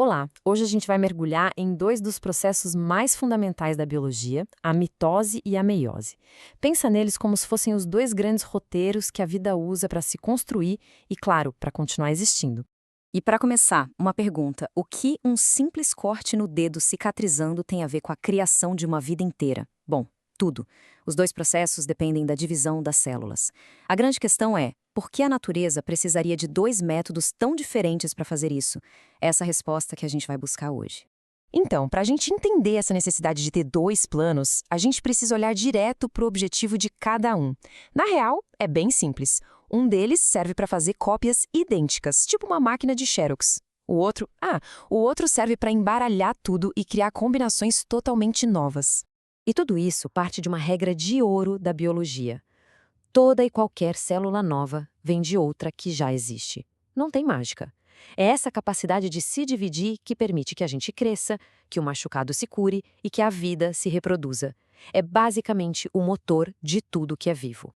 Olá! Hoje a gente vai mergulhar em dois dos processos mais fundamentais da biologia, a mitose e a meiose. Pensa neles como se fossem os dois grandes roteiros que a vida usa para se construir e, claro, para continuar existindo. E para começar, uma pergunta: o que um simples corte no dedo cicatrizando tem a ver com a criação de uma vida inteira? Bom, tudo. Os dois processos dependem da divisão das células. A grande questão é: por que a natureza precisaria de dois métodos tão diferentes para fazer isso? Essa é a resposta que a gente vai buscar hoje. Então, para a gente entender essa necessidade de ter dois planos, a gente precisa olhar direto para o objetivo de cada um. Na real, é bem simples. Um deles serve para fazer cópias idênticas, tipo uma máquina de Xerox. O outro serve para embaralhar tudo e criar combinações totalmente novas. E tudo isso parte de uma regra de ouro da biologia. Toda e qualquer célula nova vem de outra que já existe. Não tem mágica. É essa capacidade de se dividir que permite que a gente cresça, que o machucado se cure e que a vida se reproduza. É basicamente o motor de tudo que é vivo.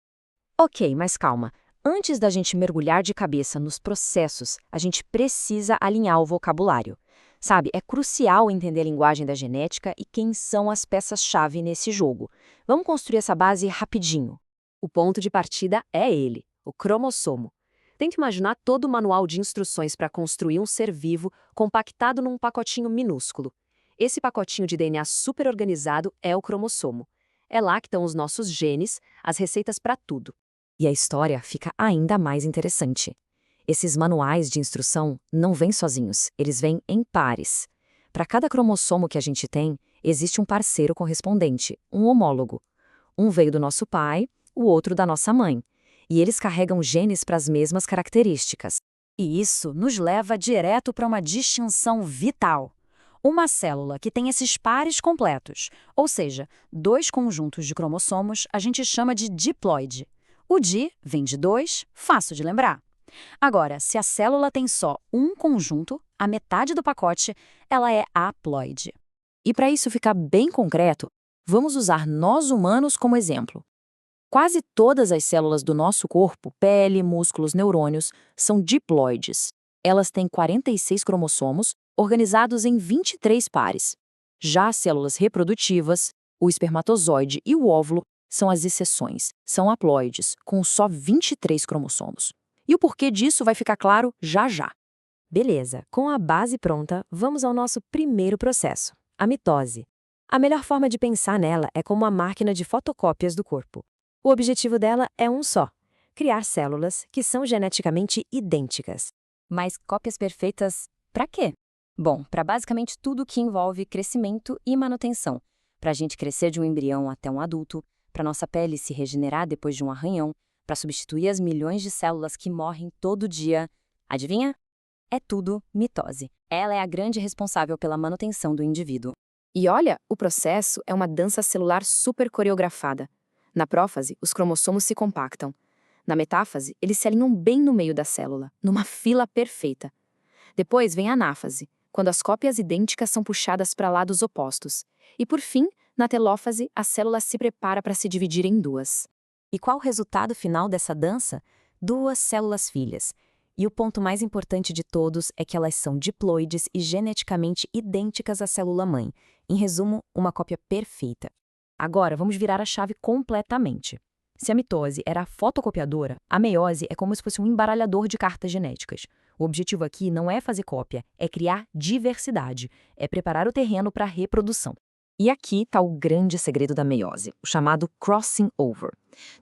Ok, mas calma. Antes da gente mergulhar de cabeça nos processos, a gente precisa alinhar o vocabulário. Sabe, é crucial entender a linguagem da genética e quem são as peças-chave nesse jogo. Vamos construir essa base rapidinho. O ponto de partida é ele, o cromossomo. Tente imaginar todo o manual de instruções para construir um ser vivo compactado num pacotinho minúsculo. Esse pacotinho de DNA super organizado é o cromossomo. É lá que estão os nossos genes, as receitas para tudo. E a história fica ainda mais interessante. Esses manuais de instrução não vêm sozinhos, eles vêm em pares. Para cada cromossomo que a gente tem, existe um parceiro correspondente, um homólogo. Um veio do nosso pai, o outro da nossa mãe. E eles carregam genes para as mesmas características. E isso nos leva direto para uma distinção vital. Uma célula que tem esses pares completos, ou seja, dois conjuntos de cromossomos, a gente chama de diploide. O di vem de dois, fácil de lembrar. Agora, se a célula tem só um conjunto, a metade do pacote, ela é haploide. E para isso ficar bem concreto, vamos usar nós humanos como exemplo. Quase todas as células do nosso corpo, pele, músculos, neurônios, são diploides. Elas têm 46 cromossomos, organizados em 23 pares. Já as células reprodutivas, o espermatozoide e o óvulo, são as exceções, são haploides, com só 23 cromossomos. E o porquê disso vai ficar claro já já. Beleza, com a base pronta, vamos ao nosso primeiro processo, a mitose. A melhor forma de pensar nela é como uma máquina de fotocópias do corpo. O objetivo dela é um só: criar células que são geneticamente idênticas. Mas cópias perfeitas para quê? Bom, para basicamente tudo que envolve crescimento e manutenção. Para a gente crescer de um embrião até um adulto, para nossa pele se regenerar depois de um arranhão, para substituir as milhões de células que morrem todo dia. Adivinha? É tudo mitose. Ela é a grande responsável pela manutenção do indivíduo. E olha, o processo é uma dança celular super coreografada. Na prófase, os cromossomos se compactam. Na metáfase, eles se alinham bem no meio da célula, numa fila perfeita. Depois vem a anáfase, quando as cópias idênticas são puxadas para lados opostos. E por fim, na telófase, a célula se prepara para se dividir em duas. E qual o resultado final dessa dança? Duas células filhas. E o ponto mais importante de todos é que elas são diploides e geneticamente idênticas à célula-mãe. Em resumo, uma cópia perfeita. Agora, vamos virar a chave completamente. Se a mitose era a fotocopiadora, a meiose é como se fosse um embaralhador de cartas genéticas. O objetivo aqui não é fazer cópia, é criar diversidade, é preparar o terreno para a reprodução. E aqui está o grande segredo da meiose, o chamado crossing over.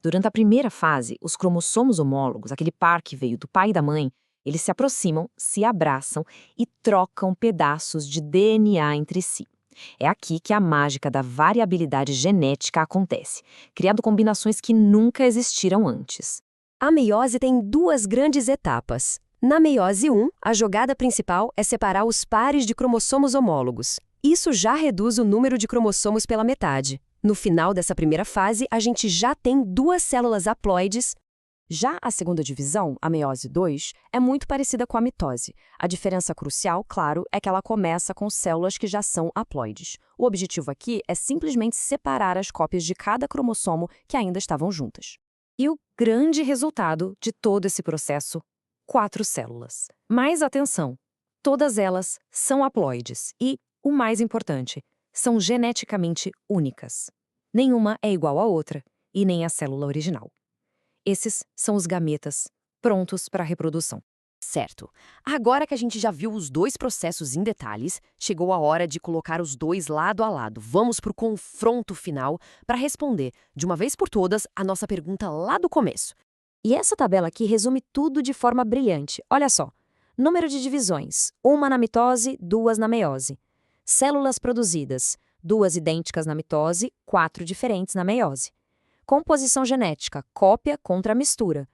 Durante a primeira fase, os cromossomos homólogos, aquele par que veio do pai e da mãe, eles se aproximam, se abraçam e trocam pedaços de DNA entre si. É aqui que a mágica da variabilidade genética acontece, criando combinações que nunca existiram antes. A meiose tem duas grandes etapas. Na meiose 1, a jogada principal é separar os pares de cromossomos homólogos. Isso já reduz o número de cromossomos pela metade. No final dessa primeira fase, a gente já tem duas células haploides. Já a segunda divisão, a meiose 2, é muito parecida com a mitose. A diferença crucial, claro, é que ela começa com células que já são haploides. O objetivo aqui é simplesmente separar as cópias de cada cromossomo que ainda estavam juntas. E o grande resultado de todo esse processo: 4 células. Mas atenção! Todas elas são haploides e, o mais importante, são geneticamente únicas. Nenhuma é igual à outra e nem a célula original. Esses são os gametas, prontos para a reprodução. Certo. Agora que a gente já viu os dois processos em detalhes, chegou a hora de colocar os dois lado a lado. Vamos para o confronto final para responder, de uma vez por todas, a nossa pergunta lá do começo. E essa tabela aqui resume tudo de forma brilhante. Olha só. Número de divisões, 1 na mitose, 2 na meiose. Células produzidas, 2 idênticas na mitose, 4 diferentes na meiose. Composição genética, cópia contra mistura.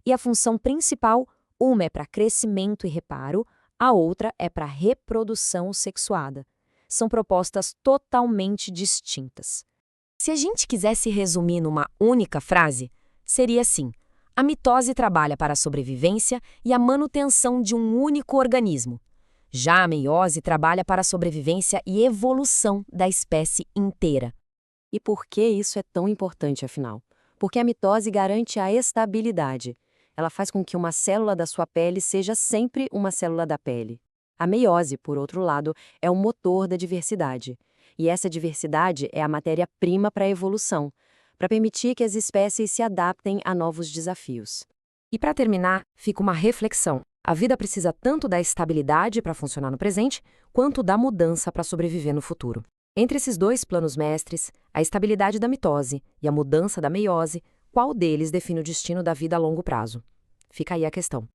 E a função principal, uma é para crescimento e reparo, a outra é para reprodução sexuada. São propostas totalmente distintas. Se a gente quisesse resumir numa única frase, seria assim: a mitose trabalha para a sobrevivência e a manutenção de um único organismo. Já a meiose trabalha para a sobrevivência e evolução da espécie inteira. E por que isso é tão importante, afinal? Porque a mitose garante a estabilidade. Ela faz com que uma célula da sua pele seja sempre uma célula da pele. A meiose, por outro lado, é o motor da diversidade. E essa diversidade é a matéria-prima para a evolução, para permitir que as espécies se adaptem a novos desafios. E para terminar, fica uma reflexão. A vida precisa tanto da estabilidade para funcionar no presente, quanto da mudança para sobreviver no futuro. Entre esses dois planos mestres, a estabilidade da mitose e a mudança da meiose, qual deles define o destino da vida a longo prazo? Fica aí a questão.